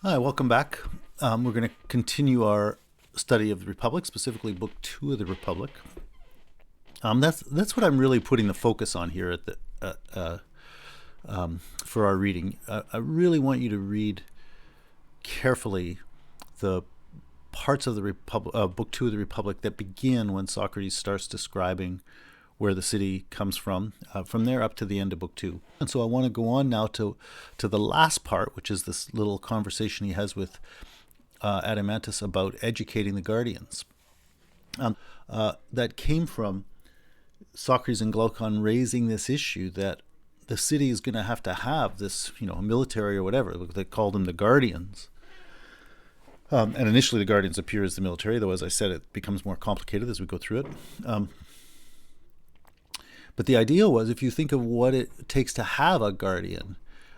Hi, welcome back. We're going to continue our study of the Republic, specifically Book Two of the Republic. That's what I'm really putting the focus on here at for our reading. I really want you to read carefully the parts of the Book Two of the Republic that begin when Socrates starts describing where the city comes from there up to the end of Book Two. And so I want to go on now to the last part, which is this little conversation he has with Adeimantus about educating the guardians. That came from Socrates and Glaucon raising this issue that the city is going to have this, military or whatever. They called them the guardians. And initially the guardians appear as the military, though, as I said, it becomes more complicated as we go through it. But the idea was, if you think of what it takes to have a guardian,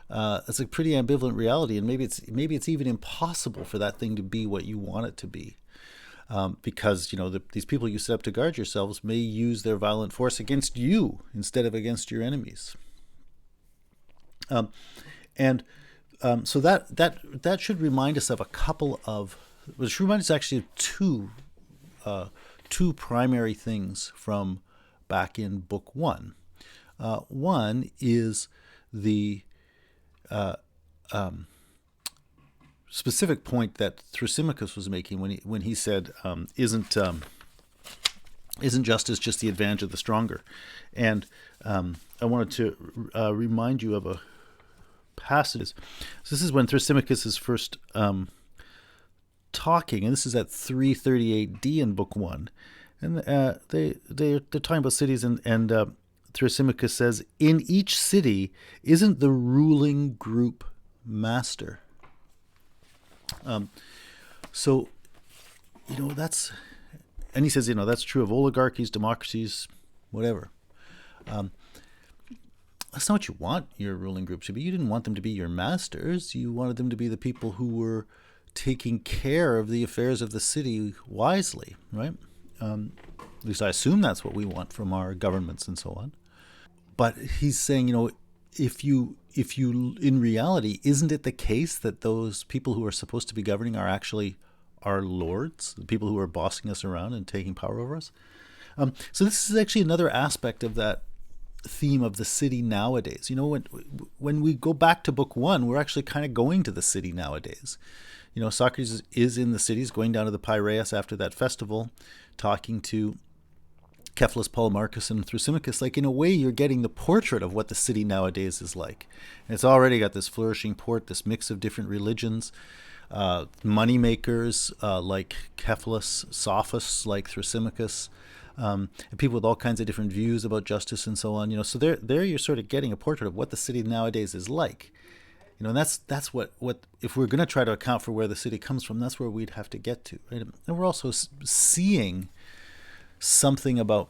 it's a pretty ambivalent reality, and maybe it's even impossible for that thing to be what you want it to be, because these people you set up to guard yourselves may use their violent force against you instead of against your enemies. So that should remind us of a couple of, which reminds us actually of two primary things from back in Book One. One is the specific point that Thrasymachus was making when he said, "Isn't justice just the advantage of the stronger?" And I wanted to remind you of a passage. So this is when Thrasymachus is first talking, and this is at 338 D in Book One. And they're talking about cities, and Thrasymachus says, "In each city isn't the ruling group master." So that's, and he says, that's true of oligarchies, democracies, whatever. That's not what you want your ruling group to be. You didn't want them to be your masters. You wanted them to be the people who were taking care of the affairs of the city wisely, right? At least I assume that's what we want from our governments and so on. But he's saying, if you in reality, isn't it the case that those people who are supposed to be governing are actually our lords, the people who are bossing us around and taking power over us? So this is actually another aspect of that theme of the city nowadays. When we go back to Book One, we're actually kind of going to the city nowadays. Socrates is in the cities, going down to the Piraeus after that festival, talking to Keflas, Polemarchus, and Thrasymachus. Like, in a way, you're getting the portrait of what the city nowadays is like. And it's already got this flourishing port, this mix of different religions, money makers like Keflas, sophists like Thrasymachus, and people with all kinds of different views about justice and so on. So there you're sort of getting a portrait of what the city nowadays is like. And that's what if we're going to try to account for where the city comes from, that's where we'd have to get to, right? And we're also seeing something about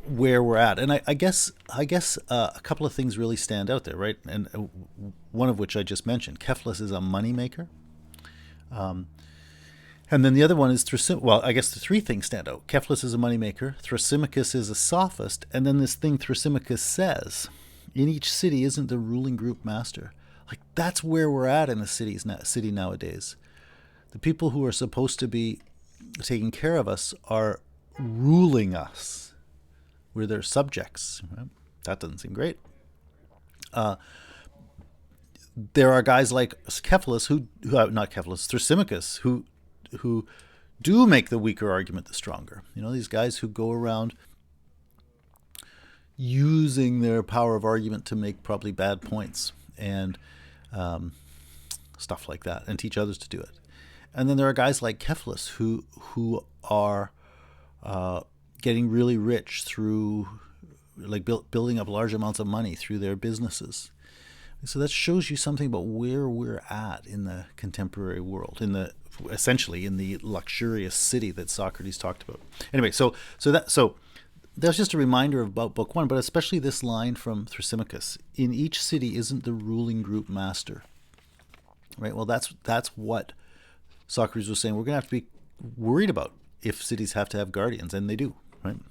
where we're at, and I guess a couple of things really stand out there, right? And one of which I just mentioned, Keflas is a moneymaker, and then the other one is well, I guess the three things stand out. Keflas is a moneymaker, Thrasymachus is a sophist, and then this thing Thrasymachus says, in each city isn't the ruling group master. Like, that's where we're at in the city nowadays. The people who are supposed to be taking care of us are ruling us. We're their subjects. Right? That doesn't seem great. There are guys like Keflas not Keflas, Thrasymachus, who do make the weaker argument the stronger. These guys who go around using their power of argument to make probably bad points and stuff like that, and teach others to do it. And then there are guys like Keflas who are getting really rich through, like, building up large amounts of money through their businesses. So that shows you something about where we're at in the contemporary world, essentially in the luxurious city that Socrates talked about. Anyway, so that's just a reminder about Book One, but especially this line from Thrasymachus: "In each city isn't the ruling group master." Right. Well, that's what Socrates was saying we're going to have to be worried about if cities have to have guardians, and they do, right?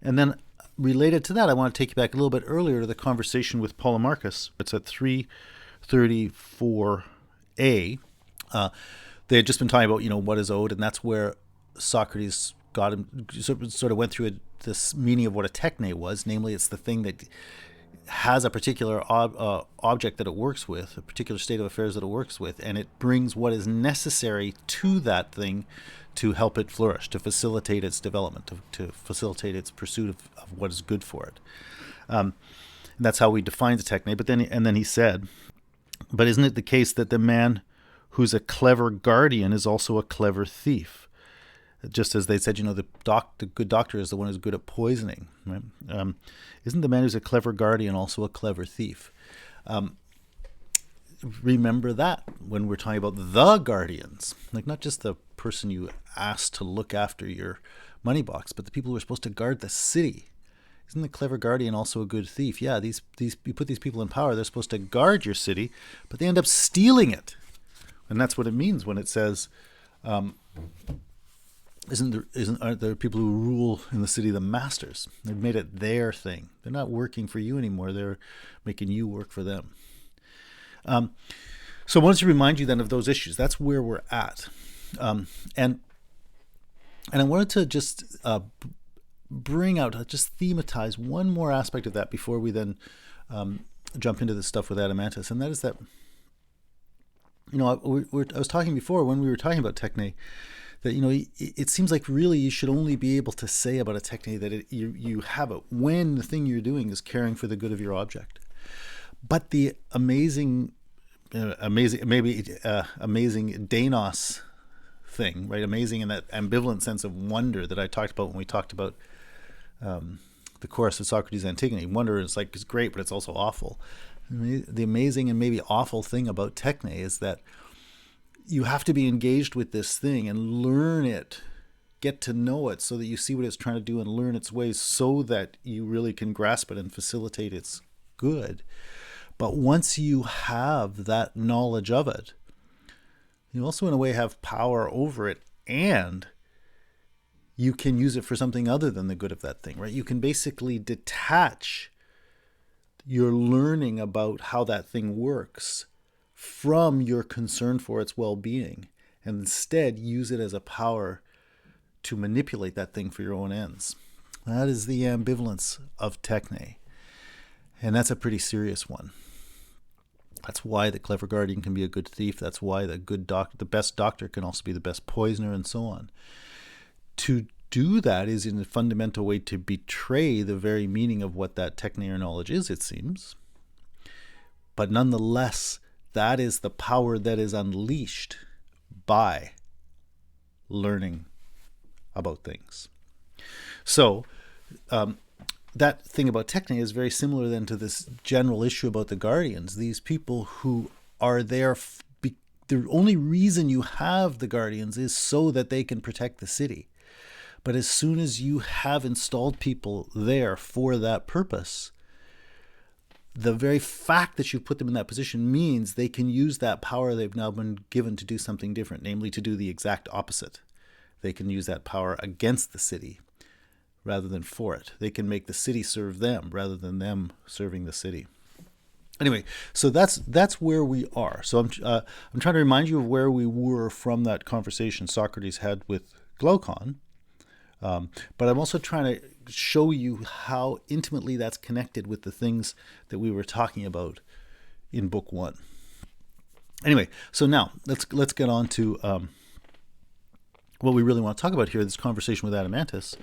And then related to that, I want to take you back a little bit earlier to the conversation with Polemarchus. It's at 334 They had just been talking about, what is owed, and that's where Socrates got him, sort of went through this meaning of what a techne was. Namely, it's the thing that has a particular object that it works with, a particular state of affairs that it works with, and it brings what is necessary to that thing to help it flourish, to facilitate its development, to facilitate its pursuit of what is good for it. And that's how we define the techne. But then he said, but isn't it the case that the man who's a clever guardian is also a clever thief? Just as they said, the good doctor is the one who's good at poisoning, right? Isn't the man who's a clever guardian also a clever thief? Remember that when we're talking about the guardians, like not just the person you asked to look after your money box, but the people who are supposed to guard the city. Isn't the clever guardian also a good thief? Yeah, these you put these people in power, they're supposed to guard your city, but they end up stealing it. And that's what it means when it says, aren't there people who rule in the city the masters? They've made it their thing. They're not working for you anymore. They're making you work for them. So I wanted to remind you then of those issues. That's where we're at. And I wanted to just bring out, just thematize one more aspect of that before we then jump into the stuff with Adeimantus. And that is that, I was talking before when we were talking about Techne, that, it seems like really you should only be able to say about a Techne that you have it when the thing you're doing is caring for the good of your object. But the amazing Deinos thing, right? Amazing in that ambivalent sense of wonder that I talked about when we talked about the chorus of Socrates' Antigone. Wonder is great, but it's also awful. The amazing and maybe awful thing about Techne is that you have to be engaged with this thing and learn it, get to know it so that you see what it's trying to do and learn its ways so that you really can grasp it and facilitate its good. But once you have that knowledge of it, you also in a way have power over it, and you can use it for something other than the good of that thing, right? You can basically detach your learning about how that thing works from your concern for its well-being, and instead use it as a power to manipulate that thing for your own ends. That is the ambivalence of Techne, and that's a pretty serious one. That's why the clever guardian can be a good thief. That's why the best doctor can also be the best poisoner, and so on. To do that is in a fundamental way to betray the very meaning of what that Techne or knowledge is, it seems. But nonetheless, that is the power that is unleashed by learning about things. So, that thing about Techne is very similar then to this general issue about the guardians. These people who are there, the only reason you have the guardians is so that they can protect the city. But as soon as you have installed people there for that purpose, the very fact that you've put them in that position means they can use that power they've now been given to do something different, namely to do the exact opposite. They can use that power against the city rather than for it. They can make the city serve them rather than them serving the city. Anyway, so that's where we are. So I'm trying to remind you of where we were from that conversation Socrates had with Glaucon. But I'm also trying to show you how intimately that's connected with the things that we were talking about in Book 1. Anyway, so now let's get on to what we really want to talk about here, this conversation with Adeimantus.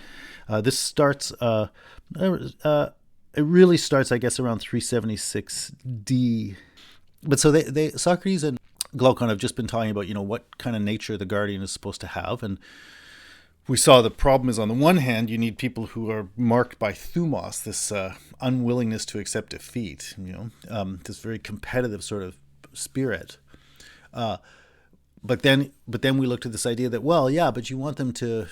This starts, it really starts, I guess, around 376 D. But so Socrates and Glaucon have just been talking about, what kind of nature the guardian is supposed to have. And we saw the problem is, on the one hand, you need people who are marked by thumos, this unwillingness to accept defeat, this very competitive sort of spirit. But then we looked at this idea that, well, yeah, but you want them to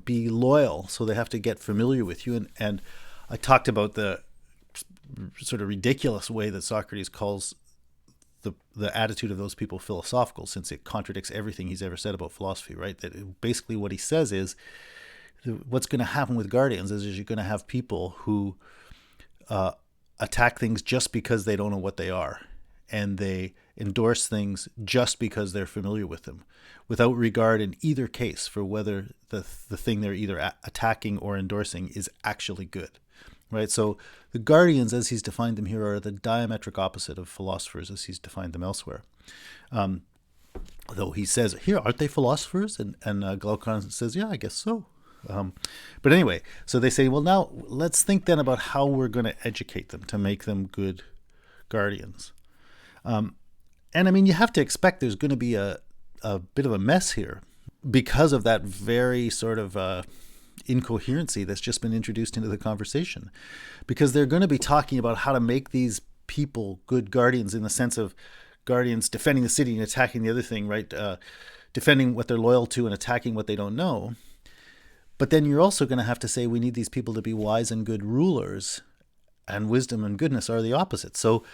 be loyal, so they have to get familiar with you. And I talked about the sort of ridiculous way that Socrates calls the attitude of those people philosophical, since it contradicts everything he's ever said about philosophy, right? That basically what he says is what's going to happen with guardians is you're going to have people who attack things just because they don't know what they are. and they endorse things just because they're familiar with them, without regard in either case for whether the thing they're either attacking or endorsing is actually good. Right? So the guardians, as he's defined them here, are the diametric opposite of philosophers as he's defined them elsewhere. Though he says, here, aren't they philosophers? And Glaucon says, yeah, I guess so. But anyway, so they say, well, now let's think then about how we're going to educate them to make them good guardians. And I mean, you have to expect there's going to be a bit of a mess here because of that very sort of incoherency that's just been introduced into the conversation. Because they're going to be talking about how to make these people good guardians in the sense of guardians defending the city and attacking the other thing, right? Defending what they're loyal to and attacking what they don't know. But then you're also going to have to say we need these people to be wise and good rulers, and wisdom and goodness are the opposite. So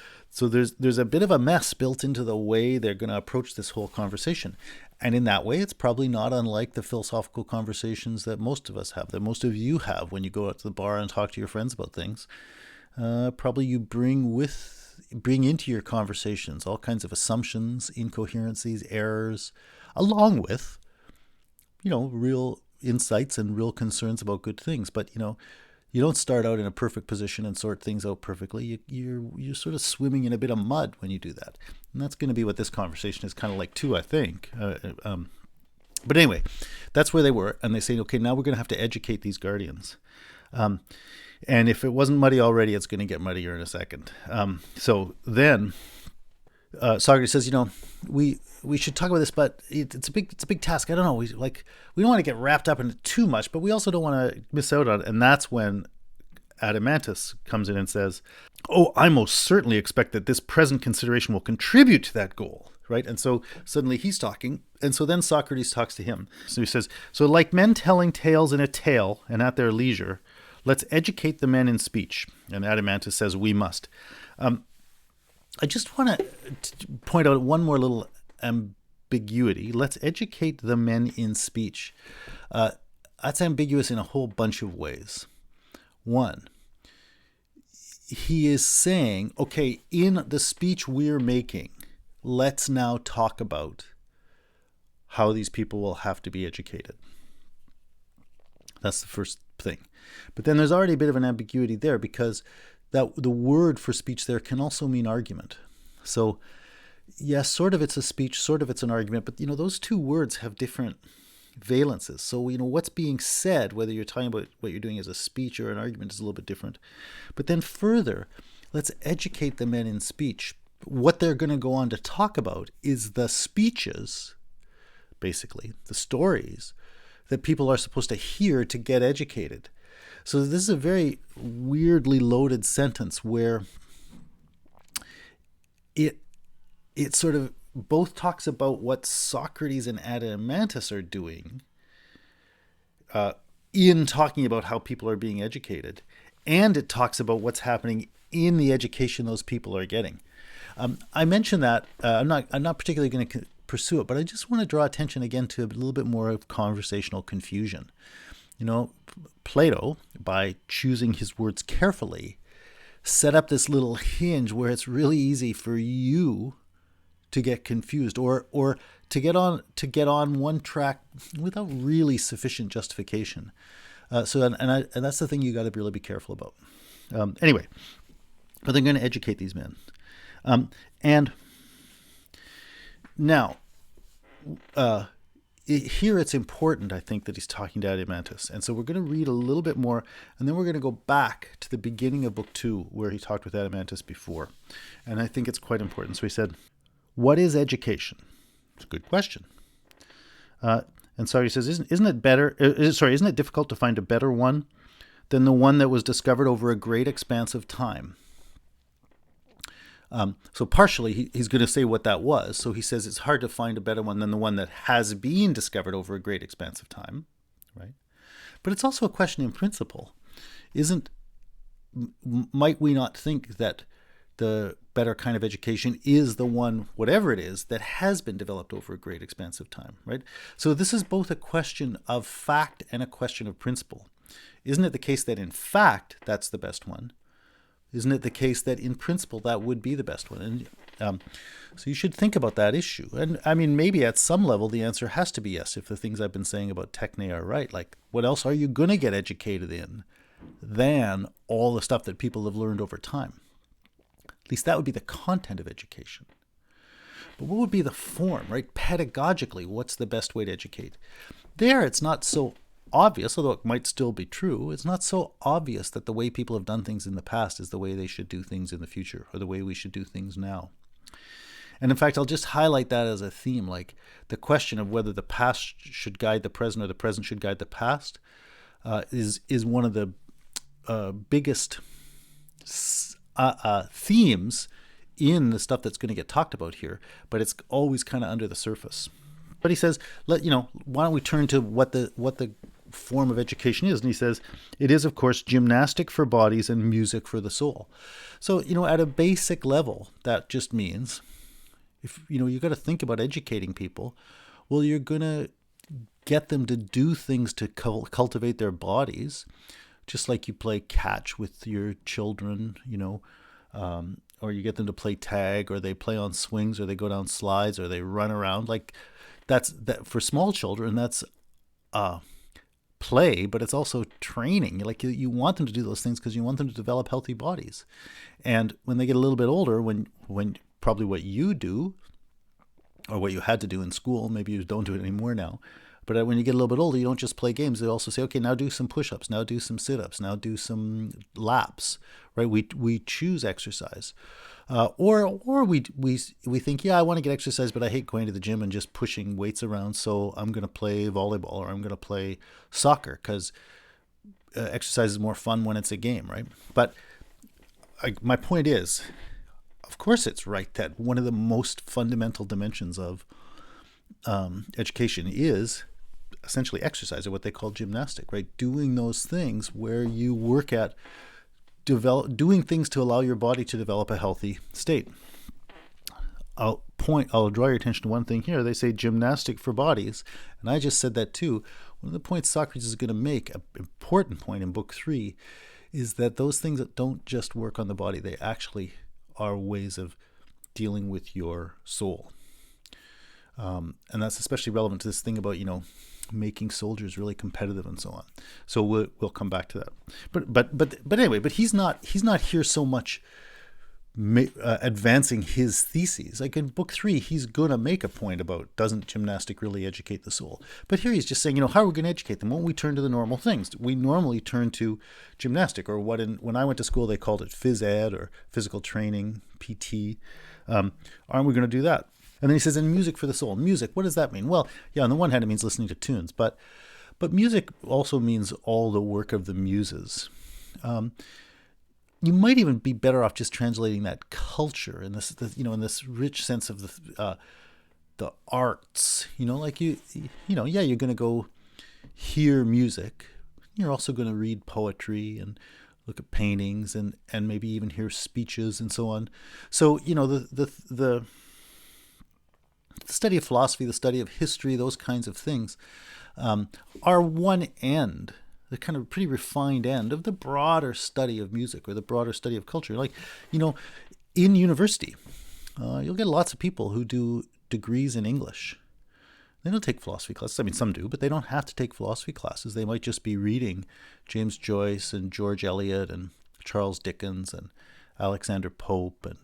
there's a bit of a mess built into the way they're going to approach this whole conversation. And in that way, it's probably not unlike the philosophical conversations that most of us have, that most of you have when you go out to the bar and talk to your friends about things. Probably you bring into your conversations all kinds of assumptions, incoherencies, errors, along with, real insights and real concerns about good things. But, you don't start out in a perfect position and sort things out perfectly. You're sort of swimming in a bit of mud when you do that. And that's going to be what this conversation is kind of like too, I think. But anyway, that's where they were. And they say, okay, now we're going to have to educate these guardians. And if it wasn't muddy already, it's going to get muddier in a second. So then Socrates says, we should talk about this, but it's a big task. I don't know. We don't want to get wrapped up in it too much, but we also don't want to miss out on it. And that's when Adeimantus comes in and says, "Oh, I most certainly expect that this present consideration will contribute to that goal." Right? And so suddenly he's talking, and so then Socrates talks to him. So he says, "So like men telling tales in a tale and at their leisure, let's educate the men in speech." And Adeimantus says, "We must." I just want to point out one more little ambiguity. Let's educate the men in speech. That's ambiguous in a whole bunch of ways. One, he is saying, okay, in the speech we're making, let's now talk about how these people will have to be educated. That's the first thing. But then there's already a bit of an ambiguity there because that the word for speech there can also mean argument. So yes, sort of it's a speech, sort of it's an argument, but those two words have different valences. So what's being said, whether you're talking about what you're doing as a speech or an argument, is a little bit different. But then further, let's educate the men in speech. What they're going to go on to talk about is the speeches, basically, the stories that people are supposed to hear to get educated. So this is a very weirdly loaded sentence where it sort of both talks about what Socrates and Adeimantus are doing in talking about how people are being educated, and it talks about what's happening in the education those people are getting. I mentioned that I'm not particularly going to pursue it, but I just want to draw attention again to a little bit more of conversational confusion. Plato, by choosing his words carefully, set up this little hinge where it's really easy for you to get confused or to get on one track without really sufficient justification. And that's the thing you got to really be careful about. Anyway, but they're going to educate these men, and now. Here it's important, I think, that he's talking to Adeimantus. And so we're going to read a little bit more, and then we're going to go back to the beginning of Book 2, where he talked with Adeimantus before. And I think it's quite important. So he said, what is education? It's a good question. And so he says, isn't it difficult to find a better one than the one that was discovered over a great expanse of time? So partially, he's going to say what that was. So he says it's hard to find a better one than the one that has been discovered over a great expanse of time, right? But it's also a question in principle. Might we not think that the better kind of education is the one, whatever it is, that has been developed over a great expanse of time, right? So this is both a question of fact and a question of principle. Isn't it the case that in fact that's the best one? Isn't it the case that in principle that would be the best one? And so you should think about that issue. And I mean, maybe at some level the answer has to be yes if the things I've been saying about Techne are right. Like, what else are you going to get educated in than all the stuff that people have learned over time? At least that would be the content of education. But what would be the form, right? Pedagogically, what's the best way to educate? There, it's not so obvious, although it might still be true. It's not so obvious that the way people have done things in the past is the way they should do things in the future, or the way we should do things now. And in fact, I'll just highlight that as a theme, like the question of whether the past should guide the present or the present should guide the past is one of the biggest themes in the stuff that's going to get talked about here, but it's always kind of under the surface. But he says, why don't we turn to what the form of education is? And he says, it is, of course, gymnastic for bodies and music for the soul. So, at a basic level, that just means, if you got to think about educating people, well, you're going to get them to do things to cultivate their bodies, just like you play catch with your children, or you get them to play tag, or they play on swings, or they go down slides, or they run around. Like that for small children, that's play, but it's also training. Like you want them to do those things because you want them to develop healthy bodies. And when they get a little bit older, when probably what you do, or what you had to do in school, maybe you don't do it anymore now, but when you get a little bit older, you don't just play games. They also say, okay, now do some push-ups, now do some sit-ups, now do some laps, right? We choose exercise. Or we think, yeah, I want to get exercise, but I hate going to the gym and just pushing weights around, so I'm going to play volleyball, or I'm going to play soccer, because exercise is more fun when it's a game, right? But my point is, of course it's right that one of the most fundamental dimensions of education is essentially exercise, or what they call gymnastic, right? Doing those things where you work at doing things to allow your body to develop a healthy state. I'll draw your attention to one thing here. They say gymnastic for bodies, and I just said that too. One of the points Socrates is going to make, an important point in book 3, is that those things that don't just work on the body, they actually are ways of dealing with your soul. And that's especially relevant to this thing about, making soldiers really competitive and so on. So we'll come back to that. But anyway, but he's not here so much advancing his theses. Like in book 3, he's gonna make a point about, doesn't gymnastic really educate the soul? But here he's just saying, how are we going to educate them? Won't we turn to the normal things? We normally turn to gymnastic, or when I went to school they called it phys ed, or physical training, PT. Aren't we going to do that? And then he says, and music for the soul. Music, what does that mean? Well, yeah, on the one hand, it means listening to tunes, but music also means all the work of the muses. You might even be better off just translating that culture in this, in this rich sense of the arts. Like you're going to go hear music. You're also going to read poetry and look at paintings and maybe even hear speeches and so on. So the study of philosophy, the study of history, those kinds of things are one end, the kind of pretty refined end of the broader study of music, or the broader study of culture. Like, in university, you'll get lots of people who do degrees in English. They don't take philosophy classes. I mean, some do, but they don't have to take philosophy classes. They might just be reading James Joyce and George Eliot and Charles Dickens and Alexander Pope and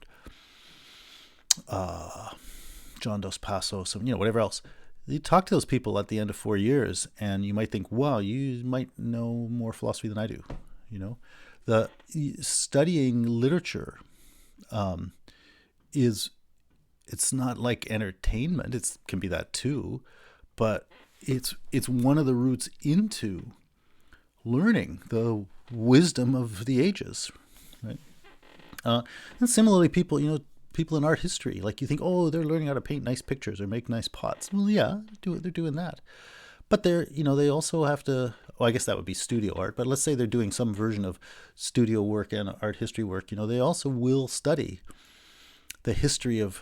John Dos Passos, and whatever else. You talk to those people at the end of 4 years, and you might think, wow, you might know more philosophy than I do. The studying literature it's not like entertainment. It can be that too, but it's one of the routes into learning the wisdom of the ages, right? And similarly, people in art history, like you think, oh, they're learning how to paint nice pictures or make nice pots. Well, yeah, they're doing that. But they also have to, well, I guess that would be studio art, but let's say they're doing some version of studio work and art history work. They also will study the history of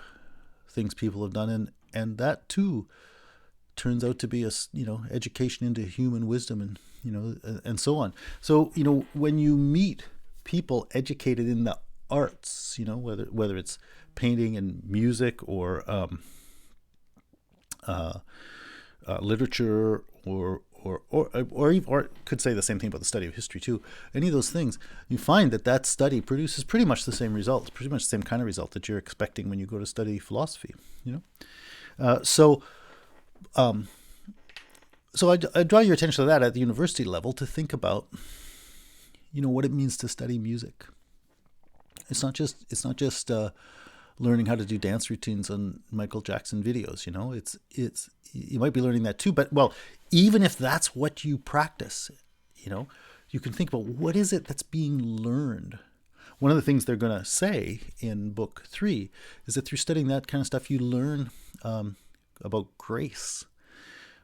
things people have done, and that too turns out to be education into human wisdom and so on. So when you meet people educated in the arts, whether it's painting and music or literature or could say the same thing about the study of history too. Any of those things, you find that study produces pretty much the same results, pretty much the same kind of result that you're expecting when you go to study philosophy. So I draw your attention to that at the university level to think about, what it means to study music. It's not just learning how to do dance routines on Michael Jackson videos. It's you might be learning that too. But even if that's what you practice, you can think about what is it that's being learned. One of the things they're going to say in book 3 is that through studying that kind of stuff, you learn about grace,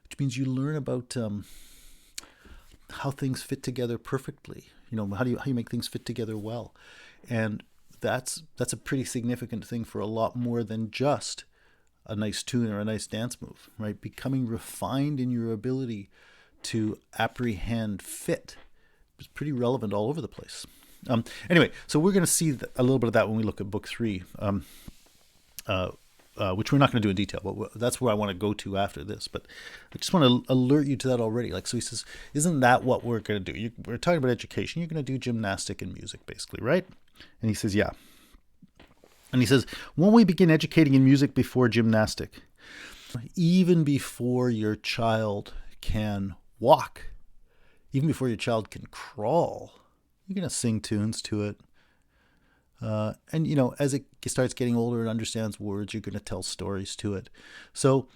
which means you learn about how things fit together perfectly. How you make things fit together well, and that's a pretty significant thing for a lot more than just a nice tune or a nice dance move, right? Becoming refined in your ability to apprehend fit is pretty relevant all over the place. Anyway, so we're going to see a little bit of that when we look at book 3, which we're not going to do in detail, but that's where I want to go to after this. But I just want to alert you to that already. So he says, isn't that what we're going to do? We're talking about education. You're going to do gymnastic and music, basically, right? And he says, yeah. And he says, won't we begin educating in music before gymnastic? Even before your child can walk, even before your child can crawl, you're going to sing tunes to it. And, as it starts getting older and understands words, you're going to tell stories to it. So,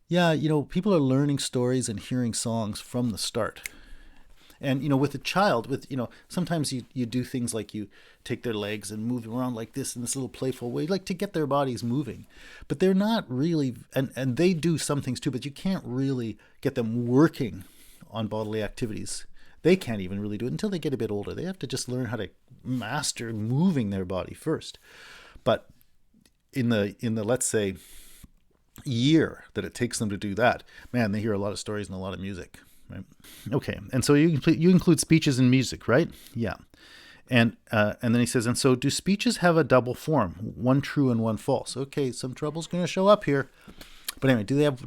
yeah, people are learning stories and hearing songs from the start. And, with a child, sometimes you do things like you take their legs and move them around like this in this little playful way, like to get their bodies moving. But they're not really, and they do some things too, but you can't really get them working on bodily activities. They can't even really do it until they get a bit older. They have to just learn how to master moving their body first. But in the let's say year that it takes them to do that, man, they hear a lot of stories and a lot of music, right? Okay, and so you include speeches and music, right? Yeah, and then he says, and so do speeches have a double form, one true and one false? Okay, some trouble's going to show up here, but anyway, do they have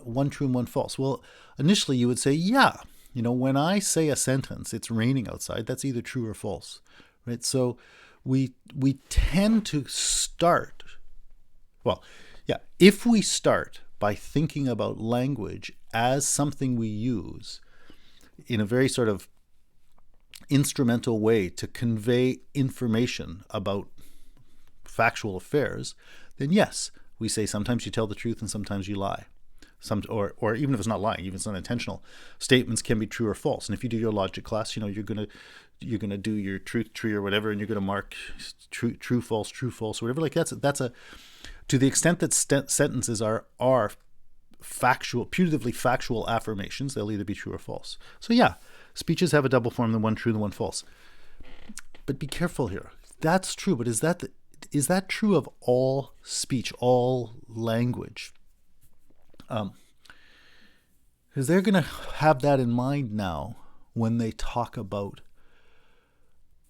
one true and one false? Well, initially you would say, yeah. When I say a sentence, it's raining outside, that's either true or false, right? So we tend to start, if we start by thinking about language as something we use in a very sort of instrumental way to convey information about factual affairs, then yes, we say sometimes you tell the truth and sometimes you lie. Or even if it's not lying, even if it's not intentional, statements can be true or false. And if you do your logic class, you're gonna do your truth tree or whatever, and you're gonna mark true false or whatever. Like that's a to the extent that sentences are factual, putatively factual affirmations, they'll either be true or false. So yeah, speeches have a double form, the one true, the one false. But be careful here. That's true, but is that true of all speech, all language? Because they're going to have that in mind now when they talk about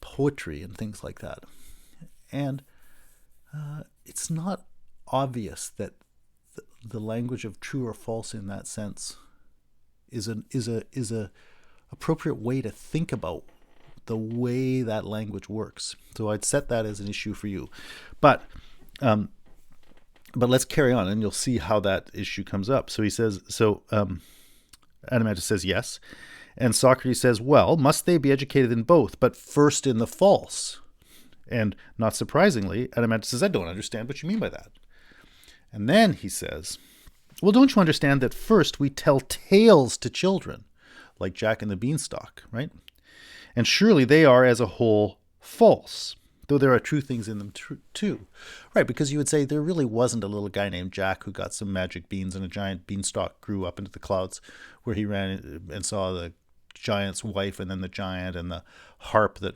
poetry and things like that. And it's not obvious that the language of true or false in that sense is a appropriate way to think about the way that language works. So I'd set that as an issue for you. But let's carry on, and you'll see how that issue comes up. So he says, Adeimantus says yes. And Socrates says, well, must they be educated in both, but first in the false? And not surprisingly, Adeimantus says, I don't understand what you mean by that. And then he says, well, don't you understand that first we tell tales to children, like Jack and the Beanstalk, right? And surely they are as a whole false, though there are true things in them too. Right, because you would say there really wasn't a little guy named Jack who got some magic beans and a giant beanstalk grew up into the clouds where he ran and saw the giant's wife and then the giant and the harp that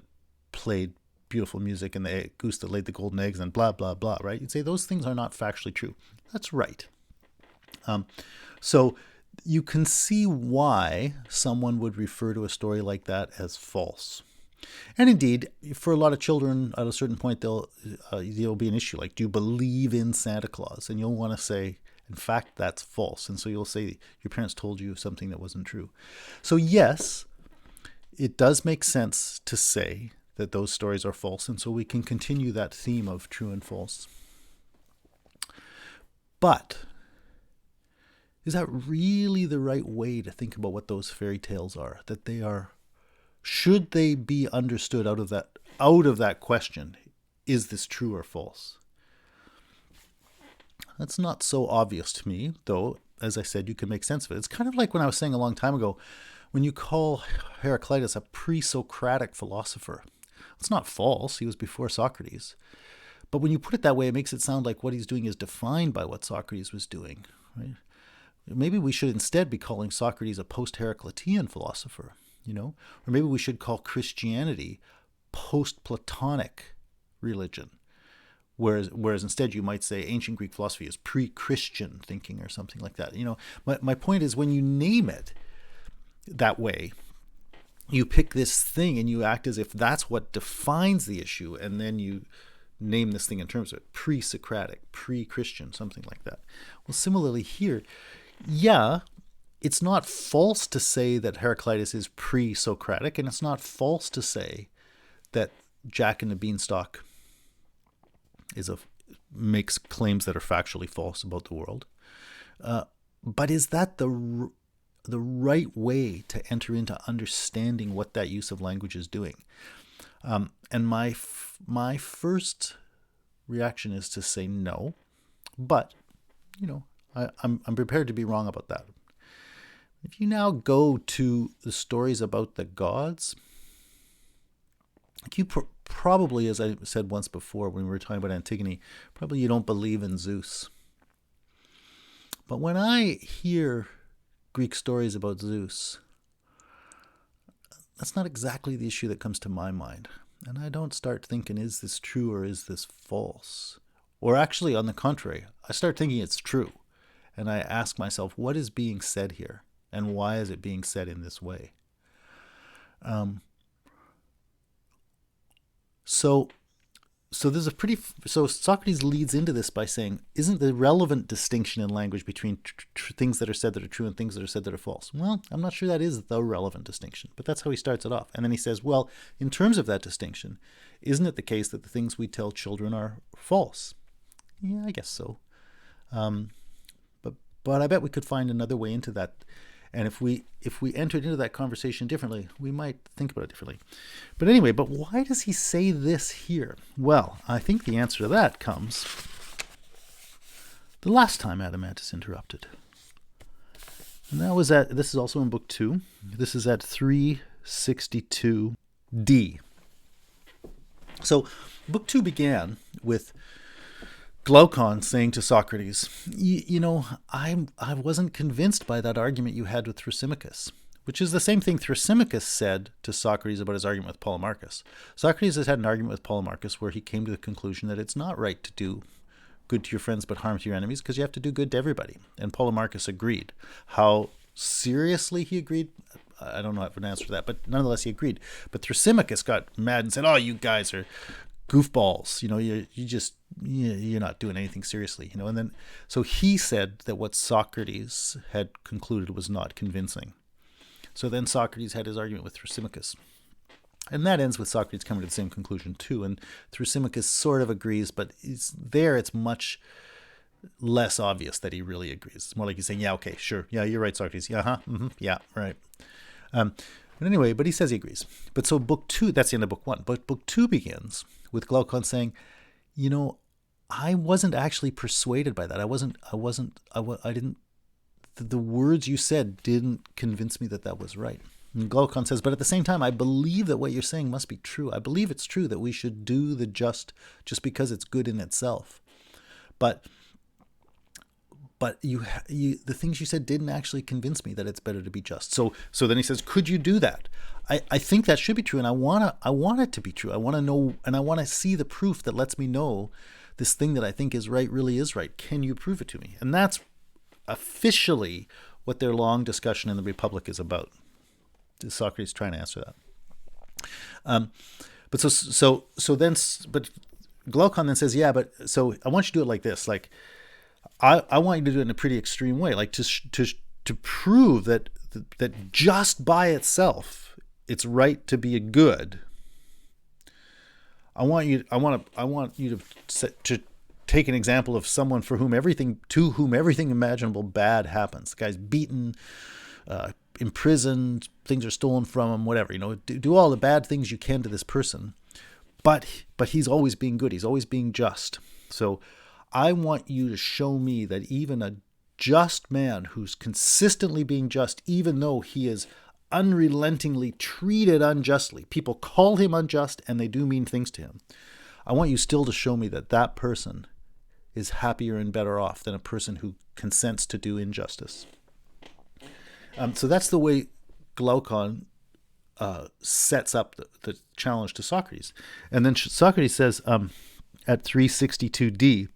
played beautiful music and the goose that laid the golden eggs and blah, blah, blah, right? You'd say those things are not factually true. That's right. So you can see why someone would refer to a story like that as false. And indeed, for a lot of children, at a certain point, there'll be an issue like, do you believe in Santa Claus? And you'll want to say, in fact, that's false. And so you'll say your parents told you something that wasn't true. So yes, it does make sense to say that those stories are false. And so we can continue that theme of true and false. But is that really the right way to think about what those fairy tales are? That they are, should they be understood out of that question, is this true or false? That's not so obvious to me, though, as I said, you can make sense of it. It's kind of like when I was saying a long time ago, when you call Heraclitus a pre-Socratic philosopher. It's not false, he was before Socrates. But when you put it that way, it makes it sound like what he's doing is defined by what Socrates was doing, right? Maybe we should instead be calling Socrates a post-Heraclitean philosopher, or maybe we should call Christianity post-Platonic religion. Whereas instead you might say ancient Greek philosophy is pre-Christian thinking or something like that. My point is, when you name it that way, you pick this thing and you act as if that's what defines the issue, and then you name this thing in terms of it, pre-Socratic, pre-Christian, something like that. Well, similarly here, yeah, it's not false to say that Heraclitus is pre-Socratic, and it's not false to say that Jack and the Beanstalk makes claims that are factually false about the world. But is that the right way to enter into understanding what that use of language is doing? And my first reaction is to say no, but I'm prepared to be wrong about that. If you now go to the stories about the gods, you probably, as I said once before when we were talking about Antigone, probably you don't believe in Zeus. But when I hear Greek stories about Zeus, that's not exactly the issue that comes to my mind. And I don't start thinking, is this true or is this false? Or actually, on the contrary, I start thinking it's true. And I ask myself, what is being said here? And why is it being said in this way? So Socrates leads into this by saying, isn't the relevant distinction in language between things that are said that are true and things that are said that are false? Well, I'm not sure that is the relevant distinction, but that's how he starts it off. And then he says, well, in terms of that distinction, isn't it the case that the things we tell children are false? Yeah, I guess so. But I bet we could find another way into that. And if we entered into that conversation differently, we might think about it differently. But anyway, why does he say this here? Well, I think the answer to that comes the last time Adeimantus interrupted. And that was this is also in Book 2. This is at 362d. So Book 2 began with Glaucon saying to Socrates, I wasn't convinced by that argument you had with Thrasymachus, which is the same thing Thrasymachus said to Socrates about his argument with Polemarchus. Socrates has had an argument with Polemarchus where he came to the conclusion that it's not right to do good to your friends but harm to your enemies, because you have to do good to everybody. And Polemarchus agreed. How seriously he agreed, I don't know if I have an answer to that, but nonetheless he agreed. But Thrasymachus got mad and said, oh, you guys are goofballs, you're not doing anything seriously, and then so he said that what Socrates had concluded was not convincing. So then Socrates had his argument with Thrasymachus, and that ends with Socrates coming to the same conclusion too. And Thrasymachus sort of agrees, but it's much less obvious that he really agrees. It's more like he's saying, yeah, okay, sure, yeah, you're right, Socrates, yeah, yeah, right. But anyway, but he says he agrees. But so Book 2, that's the end of Book 1. But Book 2 begins with Glaucon saying, I wasn't actually persuaded by that. The words you said didn't convince me that was right. And Glaucon says, but at the same time, I believe that what you're saying must be true. I believe it's true that we should do the just because it's good in itself. But the things you said didn't actually convince me that it's better to be just. So then he says, could you do that? I think that should be true, and I want it to be true. I want to know, and I want to see the proof that lets me know this thing that I think is right really is right. Can you prove it to me? And that's officially what their long discussion in the Republic is about. Is Socrates trying to answer that? But but Glaucon then says, yeah, but so I want you to do it like this. Like, I want you to do it in a pretty extreme way, like to prove that just by itself, it's right to be a good. I want you to take an example of someone to whom everything imaginable bad happens. The guy's beaten, imprisoned, things are stolen from him, whatever. Do all the bad things you can to this person, but he's always being good. He's always being just. So I want you to show me that even a just man who's consistently being just, even though he is unrelentingly treated unjustly, people call him unjust and they do mean things to him, I want you still to show me that person is happier and better off than a person who consents to do injustice. So that's the way Glaucon sets up the challenge to Socrates. And then Socrates says at 362d,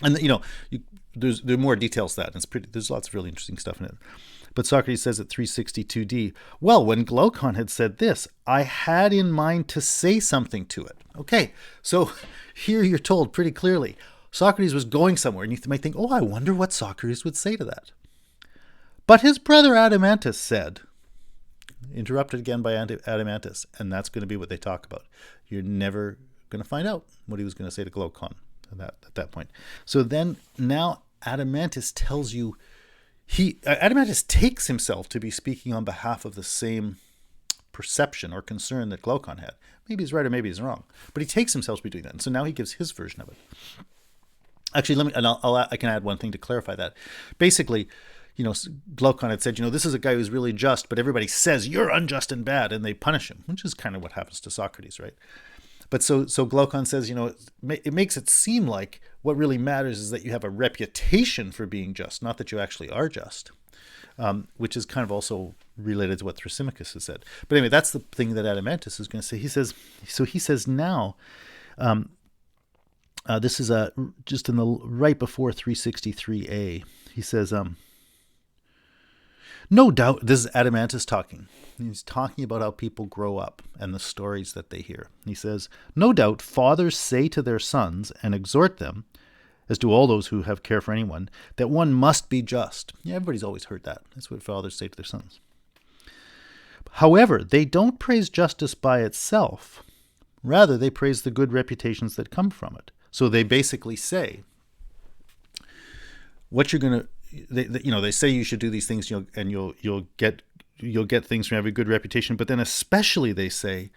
and there are more details to that, and there's lots of really interesting stuff in it. But Socrates says at 362d, well, when Glaucon had said this, I had in mind to say something to it. Okay, so here you're told pretty clearly, Socrates was going somewhere, and you might think, I wonder what Socrates would say to that. But his brother Adeimantus said, interrupted again by Adeimantus, and that's going to be what they talk about. You're never going to find out what he was going to say to Glaucon at that point. So then now Adeimantus tells you, Adeimantus takes himself to be speaking on behalf of the same perception or concern that Glaucon had. Maybe he's right or maybe he's wrong, but he takes himself to be doing that. And so now he gives his version of it. Actually, I can add one thing to clarify that. Basically, Glaucon had said, this is a guy who's really just, but everybody says you're unjust and bad, and they punish him, which is kind of what happens to Socrates, right? But so Glaucon says, it makes it seem like what really matters is that you have a reputation for being just, not that you actually are just, which is kind of also related to what Thrasymachus has said. But anyway, that's the thing that Adeimantus is going to say. He says now, this is just in the right before 363a. He says, no doubt, this is Adeimantus talking. He's talking about how people grow up and the stories that they hear. He says, no doubt fathers say to their sons and exhort them, as do all those who have care for anyone, that one must be just. Yeah, everybody's always heard that. That's what fathers say to their sons. However, they don't praise justice by itself. Rather, they praise the good reputations that come from it. So they basically say, what you're going to, they say you should do these things, and you'll get things from every good reputation. But then especially they say,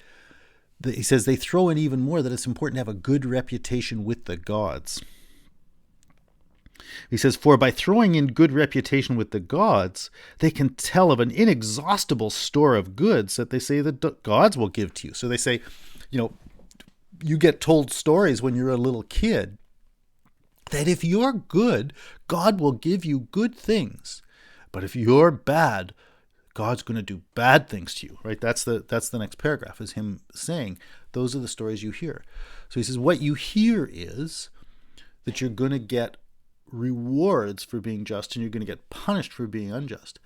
he says they throw in even more that it's important to have a good reputation with the gods. He says, for by throwing in good reputation with the gods, they can tell of an inexhaustible store of goods that they say the gods will give to you. So they say, you get told stories when you're a little kid that if you're good, God will give you good things. But if you're bad, God's going to do bad things to you, right? That's the next paragraph, is him saying, those are the stories you hear. So he says, what you hear is that you're going to get rewards for being just and you're going to get punished for being unjust.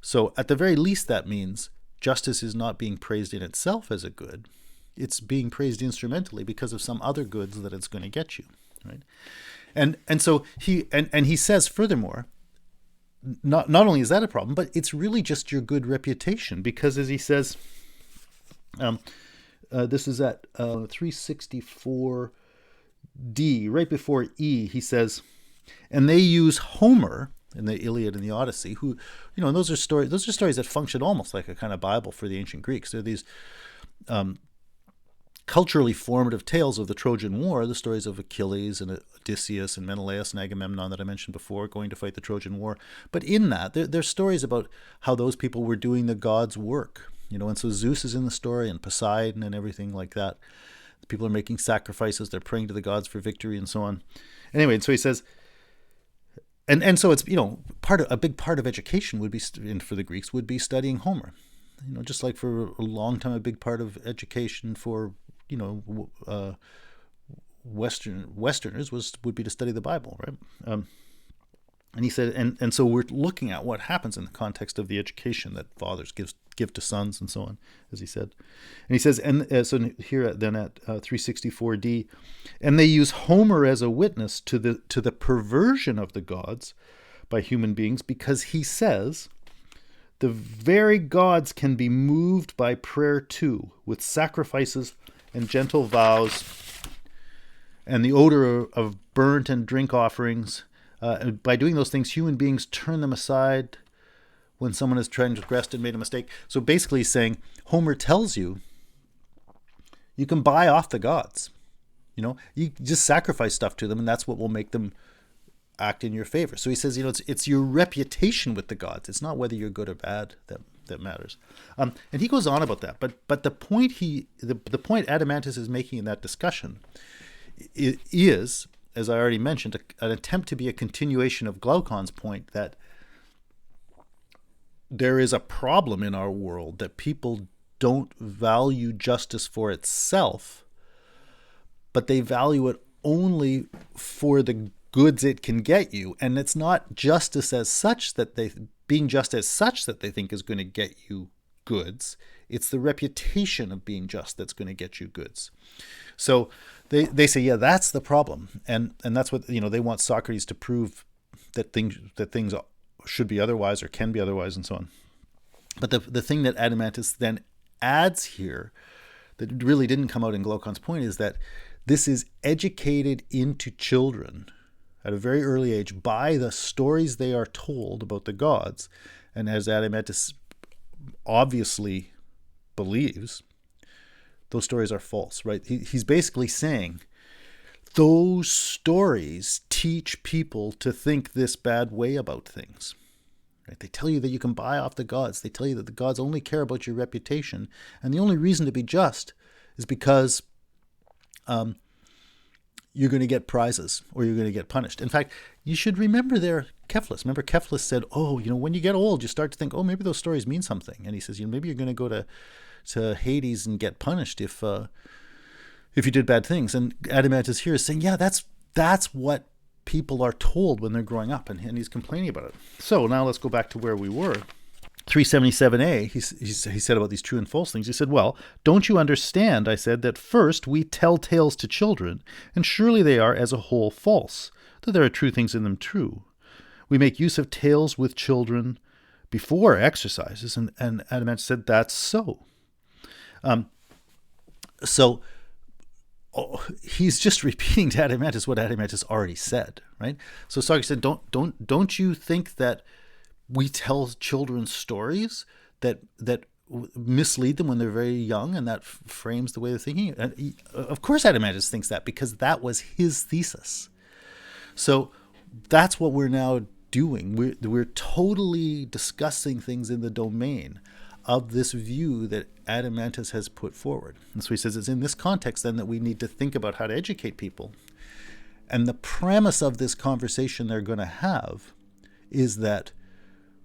So at the very least, that means justice is not being praised in itself as a good. It's being praised instrumentally because of some other goods that it's going to get you, right? And so he says furthermore, not only is that a problem, but it's really just your good reputation, because as he says, this is at 364d, right before E, he says, and they use Homer in the Iliad and the Odyssey, who, those are stories that function almost like a kind of Bible for the ancient Greeks. They're these culturally formative tales of the Trojan War, the stories of Achilles and Odysseus and Menelaus and Agamemnon that I mentioned before, going to fight the Trojan War. But in that, there's stories about how those people were doing the gods' work, and so Zeus is in the story, and Poseidon and everything like that. People are making sacrifices, they're praying to the gods for victory and so on. Anyway, and so he says, and so it's, a big part of education would be, for the Greeks, would be studying Homer. Just like for a long time, a big part of education for Westerners would be to study the Bible, right? And he said, and so we're looking at what happens in the context of the education that fathers give to sons and so on, as he said. And he says, and so here then at 364d, and they use Homer as a witness to the perversion of the gods by human beings, because he says, the very gods can be moved by prayer too, with sacrifices and gentle vows, and the odor of burnt and drink offerings. By doing those things, human beings turn them aside when someone has transgressed and made a mistake. So basically he's saying, Homer tells you, you can buy off the gods. You just sacrifice stuff to them, and that's what will make them act in your favor. So he says, it's your reputation with the gods. It's not whether you're good or bad that matters. And he goes on about that. But the point the point Adeimantus is making in that discussion is, as I already mentioned, an attempt to be a continuation of Glaucon's point that there is a problem in our world that people don't value justice for itself, but they value it only for the goods it can get you. And it's not justice as such being just as such that they think is going to get you goods. It's the reputation of being just that's going to get you goods. So they say, yeah, that's the problem. And that's what, they want Socrates to prove that things should be otherwise or can be otherwise and so on. But the thing that Adeimantus then adds here that really didn't come out in Glaucon's point is that this is educated into children at a very early age by the stories they are told about the gods. And as Adeimantus obviously believes, those stories are false, right? He's basically saying those stories teach people to think this bad way about things. Right? They tell you that you can buy off the gods. They tell you that the gods only care about your reputation. And the only reason to be just is because you're going to get prizes or you're going to get punished. In fact, you should remember Keflas. Remember, Keflas said, when you get old, you start to think, maybe those stories mean something. And he says, maybe you're going to go to Hades and get punished if you did bad things. And Adeimantus here is saying, yeah, that's what people are told when they're growing up, and he's complaining about it. So now let's go back to where we were. 377a, he said about these true and false things. He said, well, don't you understand, I said, that first we tell tales to children, and surely they are as a whole false, though there are true things in them true. We make use of tales with children before exercises, and Adeimantus said that's so. He's just repeating to Adeimantus what Adeimantus already said, right? So Socrates said, don't you think that we tell children stories that mislead them when they're very young, and that frames the way they're thinking? And of course Adeimantus thinks that, because that was his thesis. So that's what we're now doing. We're totally discussing things in the domain of this view that Adeimantus has put forward. And so he says it's in this context then that we need to think about how to educate people. And the premise of this conversation they're going to have is that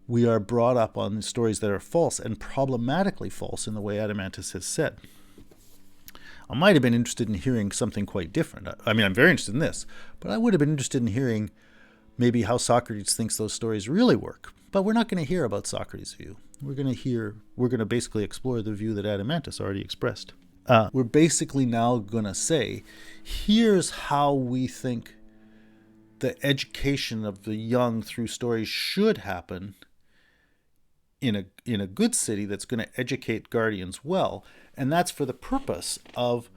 we are brought up on stories that are false, and problematically false in the way Adeimantus has said. I might have been interested in hearing something quite different. I mean, I'm very interested in this, but I would have been interested in hearing maybe how Socrates thinks those stories really work. But we're not going to hear about Socrates' view. We're going to basically explore the view that Adeimantus already expressed. We're basically now going to say, here's how we think the education of the young through stories should happen in a good city that's going to educate guardians well. And that's for the purpose of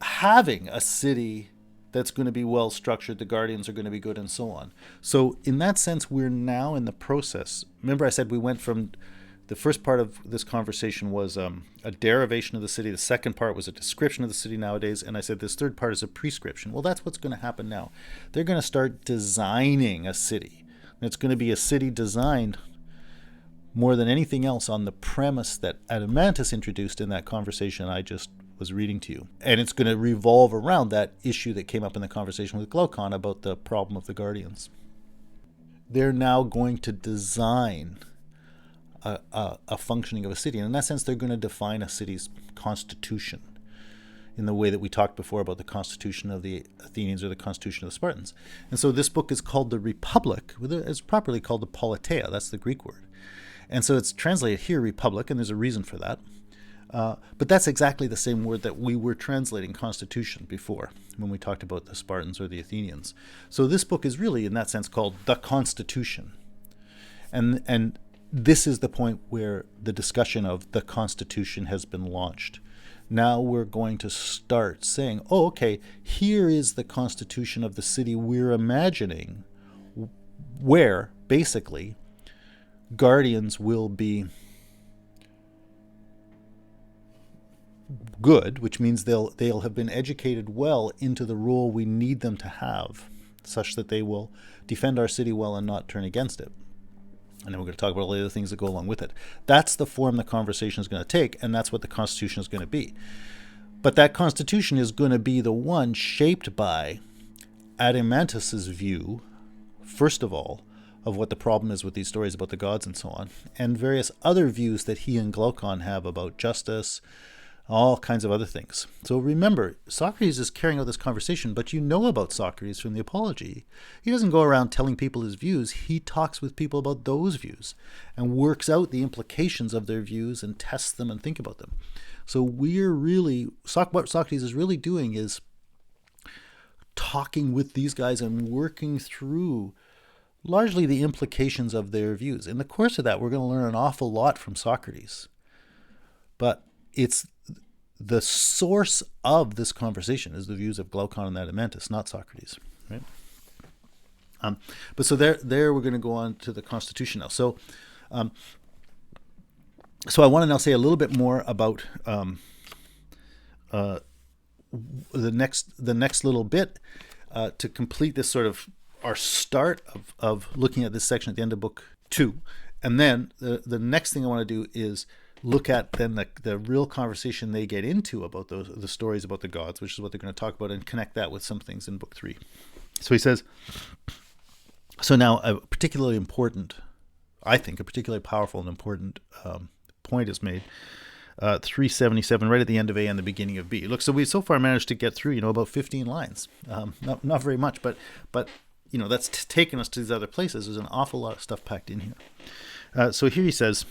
having a city that's going to be well structured, the guardians are going to be good, and so on. So in that sense, we're now in the process. Remember I said we went from, the first part of this conversation was a derivation of the city. The second part was a description of the city nowadays. And I said this third part is a prescription. Well, that's what's going to happen now. They're going to start designing a city. And it's going to be a city designed more than anything else on the premise that Adeimantus introduced in that conversation I just was reading to you. And it's going to revolve around that issue that came up in the conversation with Glaucon about the problem of the guardians. They're now going to design a functioning of a city. And in that sense, they're going to define a city's constitution in the way that we talked before about the constitution of the Athenians or the constitution of the Spartans. And so this book is called The Republic. It's properly called the Politeia. That's the Greek word. And so it's translated here republic, and there's a reason for that. But that's exactly the same word that we were translating constitution before when we talked about the Spartans or the Athenians. So this book is really, in that sense, called The Constitution. And this is the point where the discussion of the Constitution has been launched. Now we're going to start saying, oh, okay, here is the constitution of the city we're imagining, where basically guardians will be good, which means they'll have been educated well into the role we need them to have, such that they will defend our city well and not turn against it. And then we're going to talk about all the other things that go along with it. That's the form the conversation is going to take, and that's what the Constitution is going to be. But that Constitution is going to be the one shaped by Adeimantus's view, first of all, of what the problem is with these stories about the gods and so on, and various other views that he and Glaucon have about justice, all kinds of other things. So remember, Socrates is carrying out this conversation, but you know about Socrates from the Apology. He doesn't go around telling people his views. He talks with people about those views and works out the implications of their views and tests them and think about them. So what Socrates is really doing is talking with these guys and working through largely the implications of their views. In the course of that, we're going to learn an awful lot from Socrates. But it's the source of this conversation is the views of Glaucon and Adeimantus, not Socrates, right? But so there we're going to go on to the Constitution now. So I want to now say a little bit more about the next little bit to complete this sort of our start of looking at this section at the end of book 2. And then the next thing I want to do is look at then the real conversation they get into about the stories about the gods, which is what they're going to talk about, and connect that with some things in book 3. So he says, so now a particularly important, I think, a particularly powerful and important point is made. 377, right at the end of A and the beginning of B. Look, so we so far managed to get through, about 15 lines. Not very much, but that's taken us to these other places. There's an awful lot of stuff packed in here. So here he says,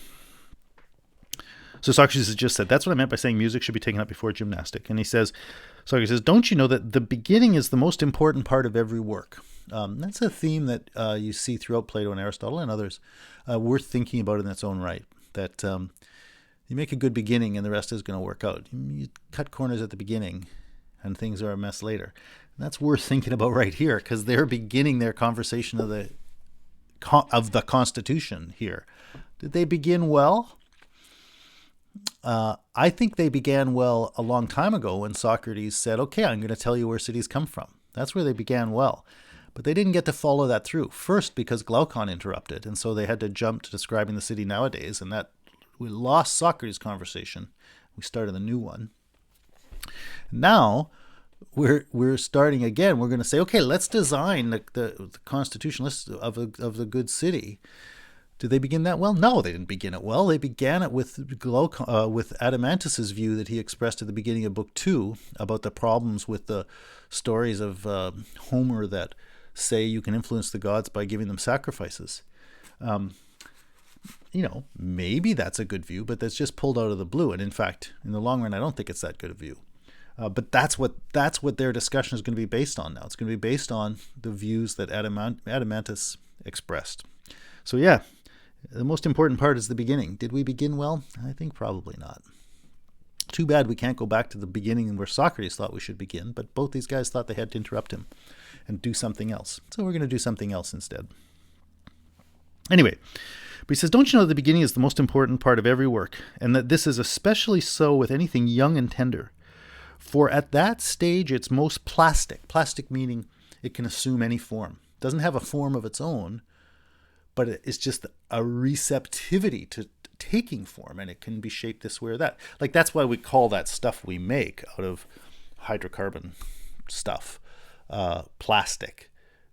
so Socrates has just said, that's what I meant by saying music should be taken up before gymnastic. And Socrates says, don't you know that the beginning is the most important part of every work? That's a theme that you see throughout Plato and Aristotle and others worth thinking about in its own right, that you make a good beginning and the rest is going to work out. You cut corners at the beginning and things are a mess later. And that's worth thinking about right here, because they're beginning their conversation of the Constitution here. Did they begin well? I think they began well a long time ago when Socrates said, okay, I'm going to tell you where cities come from. That's where they began well. But they didn't get to follow that through. First, because Glaucon interrupted, and so they had to jump to describing the city nowadays, and that we lost Socrates' conversation. We started a new one. Now, we're starting again. We're going to say, okay, let's design the constitution list of the good city. Did they begin that well? No, they didn't begin it well. They began it with with Adeimantus's view that he expressed at the beginning of book 2 about the problems with the stories of Homer that say you can influence the gods by giving them sacrifices. Maybe that's a good view, but that's just pulled out of the blue. And in fact, in the long run, I don't think it's that good a view. But that's what their discussion is going to be based on now. It's going to be based on the views that Adeimantus expressed. So yeah, the most important part is the beginning. Did we begin well? I think probably not. Too bad we can't go back to the beginning where Socrates thought we should begin, but both these guys thought they had to interrupt him and do something else. So we're going to do something else instead. Anyway, but he says, don't you know that the beginning is the most important part of every work, and that this is especially so with anything young and tender? For at that stage it's most plastic. Plastic meaning it can assume any form. It doesn't have a form of its own, but it's just a receptivity to taking form, and it can be shaped this way or that. Like, that's why we call that stuff we make out of hydrocarbon stuff plastic,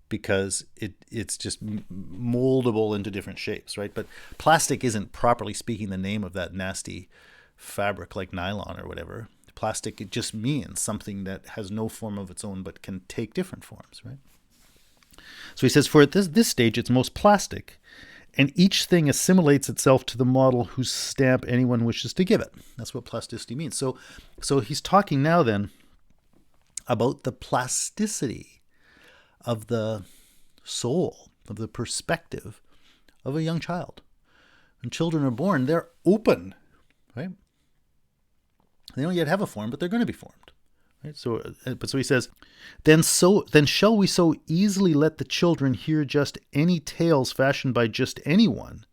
because it's just moldable into different shapes, right? But plastic isn't, properly speaking, the name of that nasty fabric like nylon or whatever. Plastic, it just means something that has no form of its own but can take different forms, right? So he says, for at this stage it's most plastic, and each thing assimilates itself to the model whose stamp anyone wishes to give it. That's what plasticity means. So he's talking now then about the plasticity of the soul, of the perspective of a young child. When children are born, they're open, right? They don't yet have a form, but they're going to be formed. Right? So he says, then shall we so easily let the children hear just any tales fashioned by just anyone,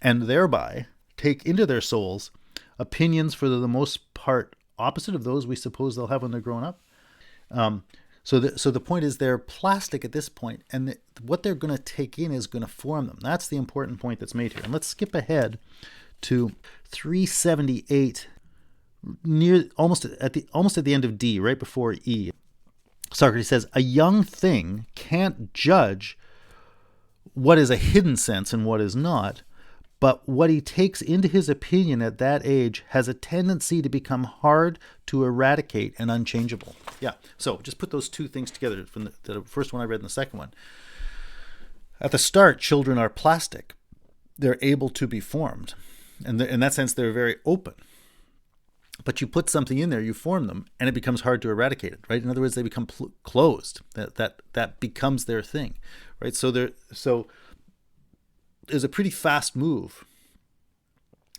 and thereby take into their souls opinions for the most part opposite of those we suppose they'll have when they're grown up? So the point is they're plastic at this point, and what they're going to take in is going to form them. That's the important point that's made here. And let's skip ahead to 378. Almost at the end of D, right before E. Socrates says, a young thing can't judge what is a hidden sense and what is not, but what he takes into his opinion at that age has a tendency to become hard to eradicate and unchangeable. Yeah, so just put those two things together from the first one I read and the second one. At the start, children are plastic. They're able to be formed. And in that sense, they're very open. But you put something in there, you form them, and it becomes hard to eradicate it, right? In other words, they become closed. That becomes their thing, right? So there's a pretty fast move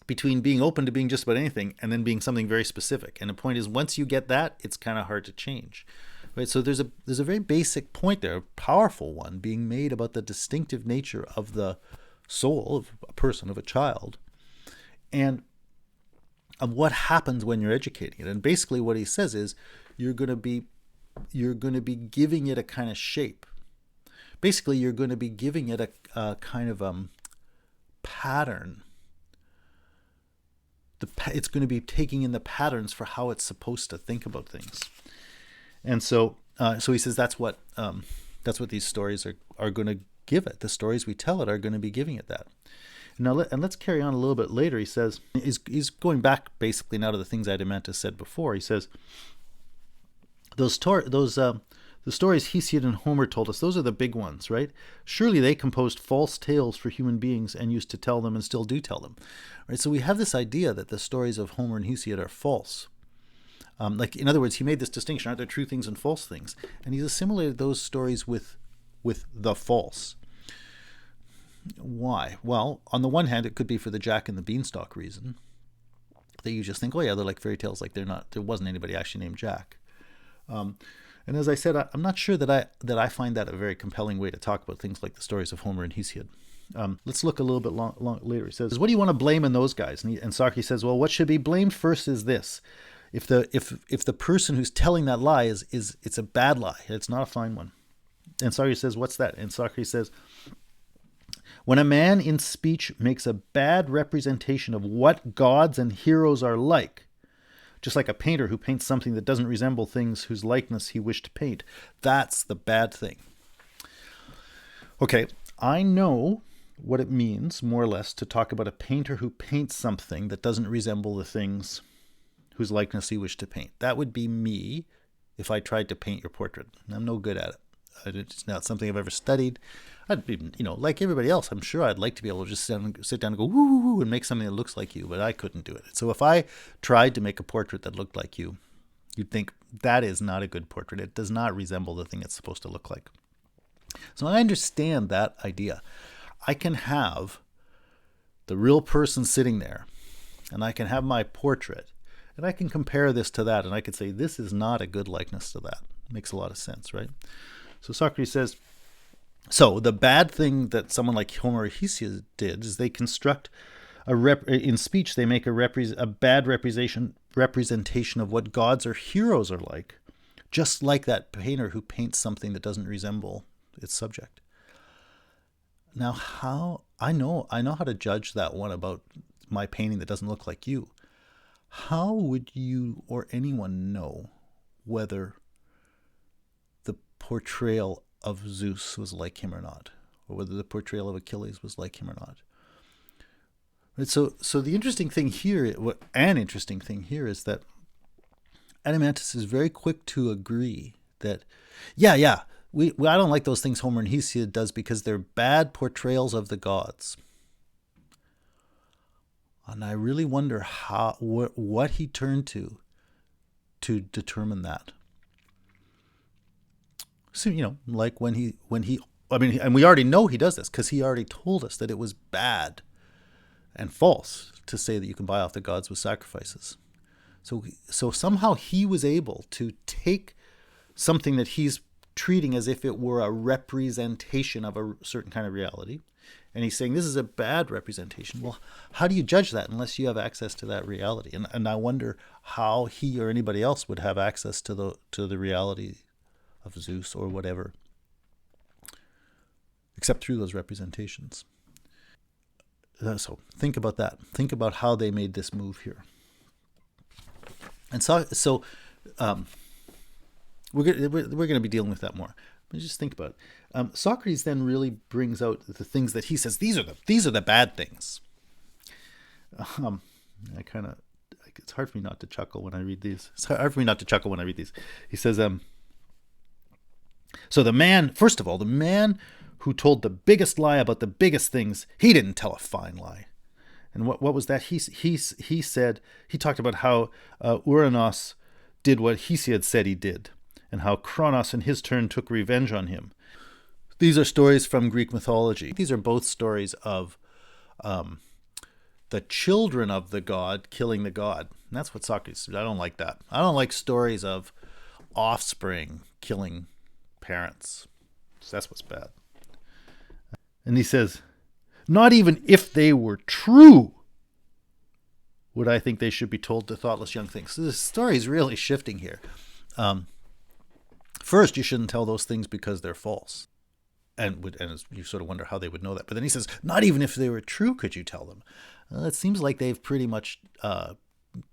between being open to being just about anything and then being something very specific. And the point is, once you get that, it's kind of hard to change, right? So there's a very basic point there, a powerful one, being made about the distinctive nature of the soul of a person, of a child, and of what happens when you're educating it. And basically what he says is you're going to be giving it a kind of shape. Basically, you're going to be giving it a kind of pattern. It's going to be taking in the patterns for how it's supposed to think about things. And so he says that's what these stories are going to give it. The stories we tell it are going to be giving it that. Now, let's carry on a little bit later. He says, he's going back basically now to the things Adeimantus said before. He says, the stories Hesiod and Homer told us, those are the big ones, right? Surely they composed false tales for human beings and used to tell them and still do tell them, right? So we have this idea that the stories of Homer and Hesiod are false. In other words, he made this distinction, aren't there true things and false things? And he's assimilated those stories with the false. Why? Well, on the one hand, it could be for the Jack and the Beanstalk reason, that you just think, oh yeah, they're like fairy tales, like there wasn't anybody actually named Jack. And as I said, I'm not sure that I find that a very compelling way to talk about things like the stories of Homer and Hesiod. Let's look a little bit later. He says, what do you want to blame in those guys? And Socrates says, well, what should be blamed first is this. If the person who's telling that lie is it's a bad lie, it's not a fine one. And Socrates says, what's that? And Socrates says, when a man in speech makes a bad representation of what gods and heroes are like, just like a painter who paints something that doesn't resemble things whose likeness he wished to paint, that's the bad thing. Okay, I know what it means, more or less, to talk about a painter who paints something that doesn't resemble the things whose likeness he wished to paint. That would be me if I tried to paint your portrait. I'm no good at it. It's not something I've ever studied. I'd be, like everybody else, I'm sure I'd like to be able to just sit down and go, woo, and make something that looks like you, but I couldn't do it. So if I tried to make a portrait that looked like you, you'd think that is not a good portrait. It does not resemble the thing it's supposed to look like. So I understand that idea. I can have the real person sitting there, and I can have my portrait, and I can compare this to that, and I could say, this is not a good likeness to that. It makes a lot of sense, right? So Socrates says, so the bad thing that someone like Homer or Hesiod did is they construct in speech, they make a bad representation of what gods or heroes are like, just like that painter who paints something that doesn't resemble its subject. Now, I know how to judge that one about my painting that doesn't look like you. How would you or anyone know whether the portrayal of Zeus was like him or not, or whether the portrayal of Achilles was like him or not? Right, so the interesting thing here, is that Adeimantus is very quick to agree that, yeah, I don't like those things Homer and Hesiod does because they're bad portrayals of the gods. And I really wonder what he turned to determine that. So, like when he, and we already know he does this because he already told us that it was bad and false to say that you can buy off the gods with sacrifices. So somehow he was able to take something that he's treating as if it were a representation of a certain kind of reality, and he's saying this is a bad representation. Well, how do you judge that unless you have access to that reality? And I wonder how he or anybody else would have access to the reality of Zeus or whatever, except through those representations. So think about that. Think about how they made this move here. And so we're going to be dealing with that more. But just think about it. Socrates then really brings out the things that he says these are the bad things. It's hard for me not to chuckle when I read these. He says, so the man who told the biggest lie about the biggest things, he didn't tell a fine lie. And what was that? He said, he talked about how Uranos did what Hesiod said he did, and how Kronos in his turn took revenge on him. These are stories from Greek mythology. These are both stories of the children of the god killing the god. And that's what Socrates said. I don't like that. I don't like stories of offspring killing parents. So that's what's bad. And he says, not even if they were true would I think they should be told to thoughtless young things. So this story is really shifting here. First, you shouldn't tell those things because they're false. And you sort of wonder how they would know that. But then he says, not even if they were true could you tell them. Well, it seems like they've pretty much,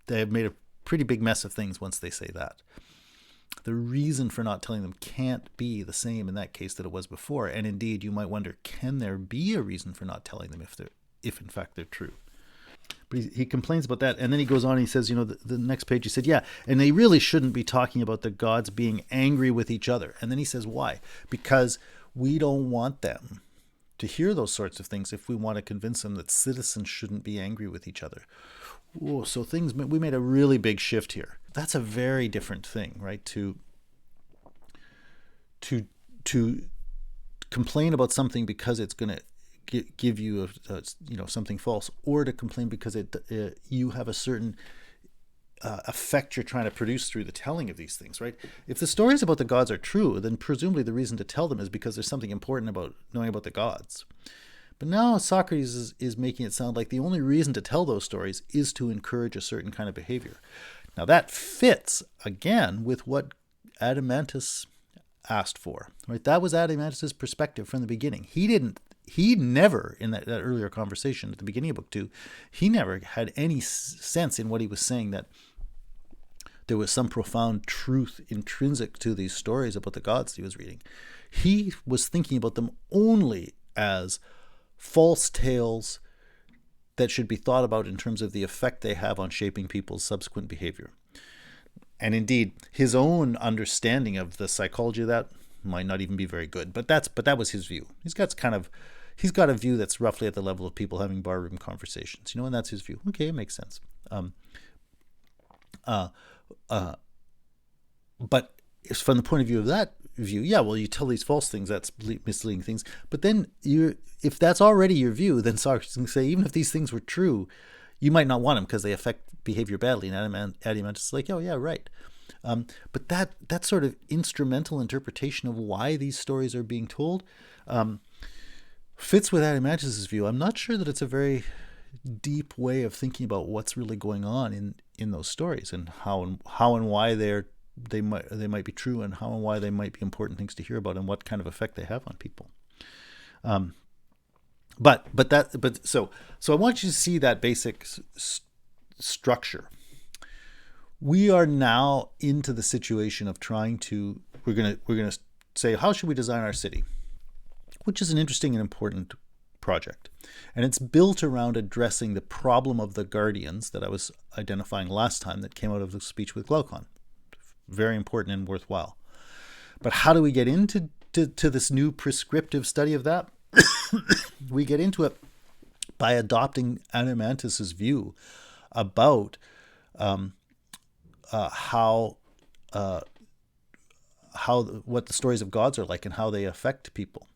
they've made a pretty big mess of things once they say that. The reason for not telling them can't be the same in that case that it was before. And indeed, you might wonder, can there be a reason for not telling them if in fact they're true? But he complains about that. And then he goes on and he says, the next page, he said, yeah, and they really shouldn't be talking about the gods being angry with each other. And then he says, why? Because we don't want them to hear those sorts of things if we want to convince them that citizens shouldn't be angry with each other. Whoa, so we made a really big shift here. That's a very different thing, right? To complain about something because it's going to give you something false, or to complain because you have a certain effect you're trying to produce through the telling of these things, right? If the stories about the gods are true, then presumably the reason to tell them is because there's something important about knowing about the gods. But now Socrates is making it sound like the only reason to tell those stories is to encourage a certain kind of behavior. Now that fits, again, with what Adeimantus asked for, right? That was Adeimantus' perspective from the beginning. He never, in that earlier conversation at the beginning of Book 2, he never had any sense in what he was saying that there was some profound truth intrinsic to these stories about the gods he was reading. He was thinking about them only as false tales that should be thought about in terms of the effect they have on shaping people's subsequent behavior. And indeed, his own understanding of the psychology of that might not even be very good. But that was his view. He's got a view that's roughly at the level of people having barroom conversations, and that's his view. Okay, it makes sense. But from the point of view of that view, yeah, well, you tell these false things, that's misleading things. But then if that's already your view, then Socrates can say, even if these things were true, you might not want them because they affect behavior badly. And Adeimantus is like, oh yeah, right. But that sort of instrumental interpretation of why these stories are being told fits with Adeimantus' view. I'm not sure that it's a very deep way of thinking about what's really going on in those stories, and how and why they might be true, and how and why they might be important things to hear about, and what kind of effect they have on people. So I want you to see that basic structure. We are now into the situation of we're gonna say, how should we design our city, which is an interesting and important project, and it's built around addressing the problem of the guardians that I was identifying last time that came out of the speech with Glaucon. Very important and worthwhile. But how do we get into to this new prescriptive study of that? We get into it by adopting Adeimantus's view about how what the stories of gods are like and how they affect people,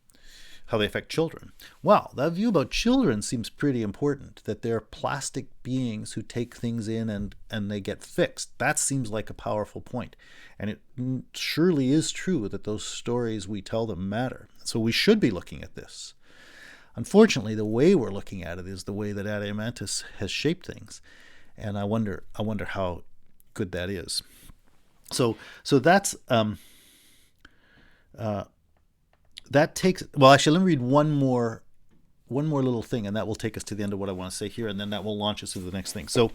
how they affect children. Wow, that view about children seems pretty important, that they're plastic beings who take things in and they get fixed. That seems like a powerful point. And it surely is true that those stories we tell them matter. So we should be looking at this. Unfortunately, the way we're looking at it is the way that Adeimantus has shaped things. And I wonder how good that is. So that's that takes, well, actually, let me read one more little thing, and that will take us to the end of what I want to say here, and then that will launch us to the next thing. So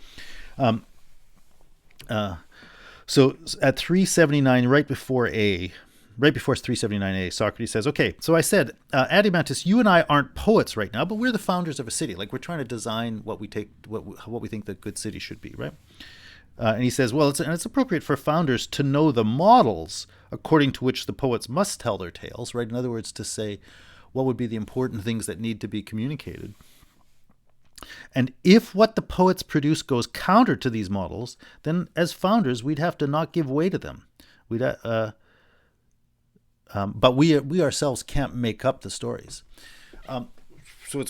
at 379, right before 379a, Socrates says, okay, so I said, Adeimantus, you and I aren't poets right now, but we're the founders of a city. Like, we're trying to design what we think the good city should be, right? And he says, well, it's appropriate for founders to know the models according to which the poets must tell their tales, right? In other words, to say what would be the important things that need to be communicated. And if what the poets produce goes counter to these models, then as founders, we'd have to not give way to them. But we ourselves can't make up the stories. So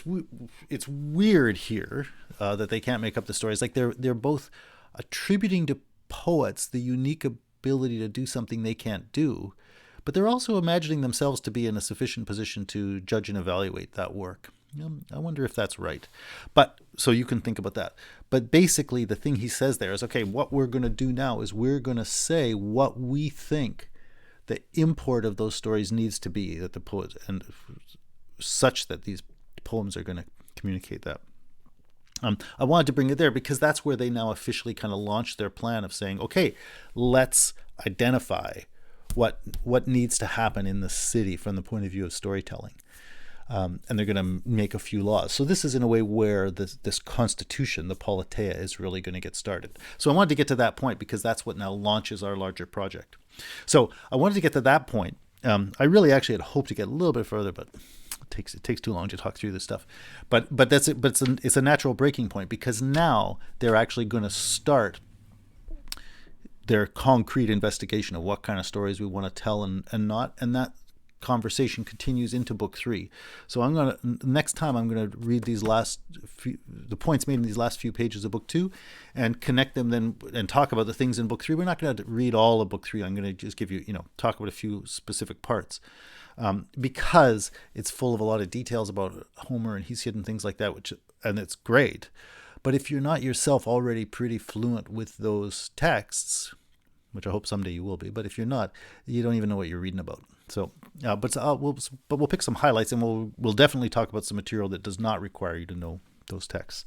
it's weird here that they can't make up the stories. Like they're both attributing to poets the unique ability to do something they can't do, but they're also imagining themselves to be in a sufficient position to judge and evaluate that work. I wonder if that's right. But so you can think about that. But basically the thing he says there is, okay, what we're going to do now is we're going to say what we think the import of those stories needs to be, that the poets, and such that these poems are going to communicate that. I wanted to bring it there because that's where they now officially kind of launch their plan of saying, okay, let's identify what needs to happen in the city from the point of view of storytelling. And they're going to make a few laws. So this is in a way where this constitution, the Politeia, is really going to get started. So I wanted to get to that point because that's what now launches our larger project. So I wanted to get to that point. I really actually had hoped to get a little bit further, but it takes too long to talk through this stuff. But that's it. But it's a natural breaking point because now they're actually going to start their concrete investigation of what kind of stories we want to tell and not, and that conversation continues into book 3. So next time I'm going to read these the points made in these last few pages of book 2 and connect them then and talk about the things in book 3. We're not going to read all of book 3. I'm going to just give you, talk about a few specific parts because it's full of a lot of details about Homer and Hesiod and things like that, and it's great. But if you're not yourself already pretty fluent with those texts, which I hope someday you will be, but if you're not, you don't even know what you're reading about. So, we'll pick some highlights, and we'll definitely talk about some material that does not require you to know those texts.